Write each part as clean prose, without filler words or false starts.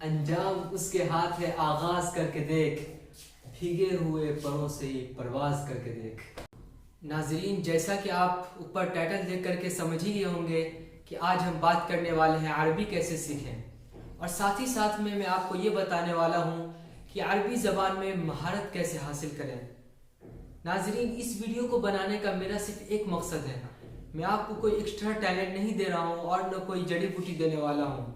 انجام اس کے ہاتھ ہے آغاز کر کے دیکھ، بھیگے ہوئے پروں سے ہی پرواز کر کے دیکھ۔ ناظرین، جیسا کہ آپ اوپر ٹائٹل دیکھ کر کے سمجھ ہی گئے ہوں گے کہ آج ہم بات کرنے والے ہیں عربی کیسے سیکھیں، اور ساتھ ہی ساتھ میں آپ کو یہ بتانے والا ہوں کہ عربی زبان میں مہارت کیسے حاصل کریں۔ ناظرین، اس ویڈیو کو بنانے کا میرا صرف ایک مقصد ہے، میں آپ کو کوئی ایکسٹرا ٹیلنٹ نہیں دے رہا ہوں اور نہ کوئی جڑی بوٹی دینے والا ہوں۔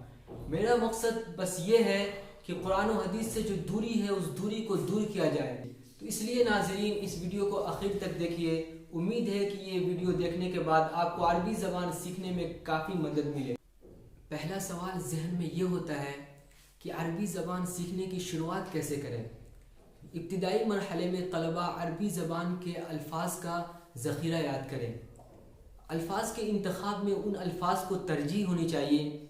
میرا مقصد بس یہ ہے کہ قرآن و حدیث سے جو دوری ہے اس دوری کو دور کیا جائے۔ تو اس لیے ناظرین، اس ویڈیو کو آخر تک دیکھیے، امید ہے کہ یہ ویڈیو دیکھنے کے بعد آپ کو عربی زبان سیکھنے میں کافی مدد ملے۔ پہلا سوال ذہن میں یہ ہوتا ہے کہ عربی زبان سیکھنے کی شروعات کیسے کریں۔ ابتدائی مرحلے میں طلباء عربی زبان کے الفاظ کا ذخیرہ یاد کریں۔ الفاظ کے انتخاب میں ان الفاظ کو ترجیح ہونی چاہیے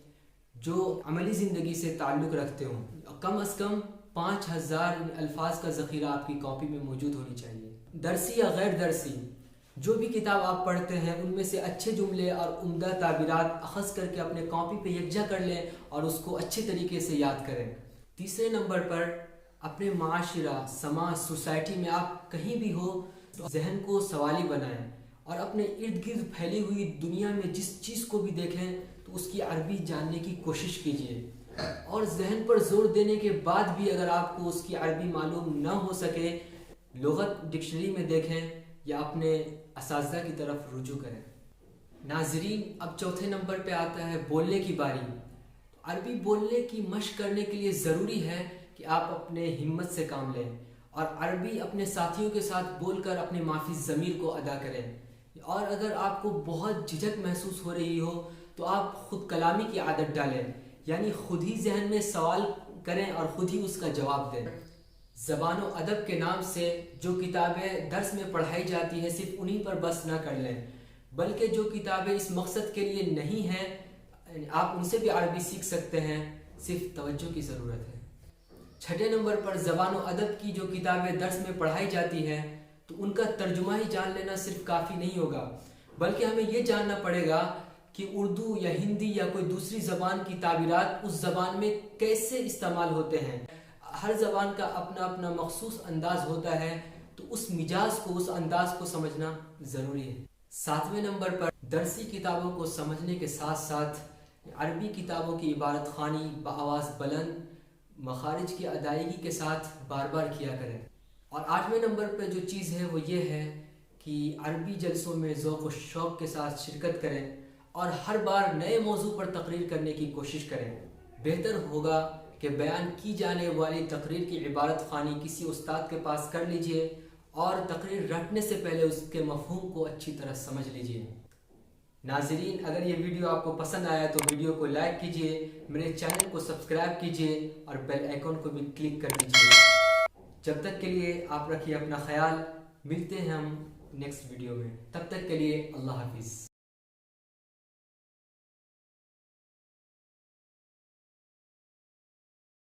جو عملی زندگی سے تعلق رکھتے ہوں۔ کم از کم 5000 الفاظ کا ذخیرہ آپ کی کاپی میں موجود ہونی چاہیے۔ درسی یا غیر درسی جو بھی کتاب آپ پڑھتے ہیں ان میں سے اچھے جملے اور عمدہ تعبیرات اخذ کر کے اپنے کاپی پہ یکجا کر لیں اور اس کو اچھے طریقے سے یاد کریں۔ تیسرے نمبر پر اپنے معاشرہ، سماج، سوسائٹی میں آپ کہیں بھی ہو تو ذہن کو سوالی بنائیں اور اپنے ارد گرد پھیلی ہوئی دنیا میں جس چیز کو بھی دیکھیں تو اس کی عربی جاننے کی کوشش کیجیے، اور ذہن پر زور دینے کے بعد بھی اگر آپ کو اس کی عربی معلوم نہ ہو سکے، لغت ڈکشنری میں دیکھیں یا اپنے اساتذہ کی طرف رجوع کریں۔ ناظرین، اب چوتھے نمبر پہ آتا ہے بولنے کی باری۔ عربی بولنے کی مشق کرنے کے لیے ضروری ہے کہ آپ اپنے ہمت سے کام لیں اور عربی اپنے ساتھیوں کے ساتھ بول کر اپنے مافی ضمیر کو ادا کریں، اور اگر آپ کو بہت جھجک محسوس ہو رہی ہو تو آپ خود کلامی کی عادت ڈالیں، یعنی خود ہی ذہن میں سوال کریں اور خود ہی اس کا جواب دیں۔ زبان و ادب کے نام سے جو کتابیں درس میں پڑھائی جاتی ہیں صرف انہی پر بس نہ کر لیں، بلکہ جو کتابیں اس مقصد کے لیے نہیں ہیں آپ ان سے بھی عربی سیکھ سکتے ہیں، صرف توجہ کی ضرورت ہے۔ چھٹے نمبر پر زبان و ادب کی جو کتابیں درس میں پڑھائی جاتی ہیں تو ان کا ترجمہ ہی جان لینا صرف کافی نہیں ہوگا، بلکہ ہمیں یہ جاننا پڑے گا کہ اردو یا ہندی یا کوئی دوسری زبان کی تعبیرات اس زبان میں کیسے استعمال ہوتے ہیں۔ ہر زبان کا اپنا اپنا مخصوص انداز ہوتا ہے، تو اس مجاز کو، اس انداز کو سمجھنا ضروری ہے۔ ساتویں نمبر پر درسی کتابوں کو سمجھنے کے ساتھ ساتھ عربی کتابوں کی عبارت خوانی بآواز بلند، مخارج کی ادائیگی کے ساتھ بار بار کیا کریں۔ اور آٹھویں نمبر پہ جو چیز ہے وہ یہ ہے کہ عربی جلسوں میں ذوق و شوق کے ساتھ شرکت کریں اور ہر بار نئے موضوع پر تقریر کرنے کی کوشش کریں۔ بہتر ہوگا کہ بیان کی جانے والی تقریر کی عبارت خوانی کسی استاد کے پاس کر لیجئے اور تقریر رٹنے سے پہلے اس کے مفہوم کو اچھی طرح سمجھ لیجئے۔ ناظرین، اگر یہ ویڈیو آپ کو پسند آیا تو ویڈیو کو لائک کیجئے، میرے چینل کو سبسکرائب کیجئے اور بیل آئیکن کو بھی کلک کر دیجئے۔ جب تک کے لیے آپ رکھیے اپنا خیال، ملتے ہیں ہم نیکسٹ ویڈیو میں، تب تک کے لیے اللہ حافظ۔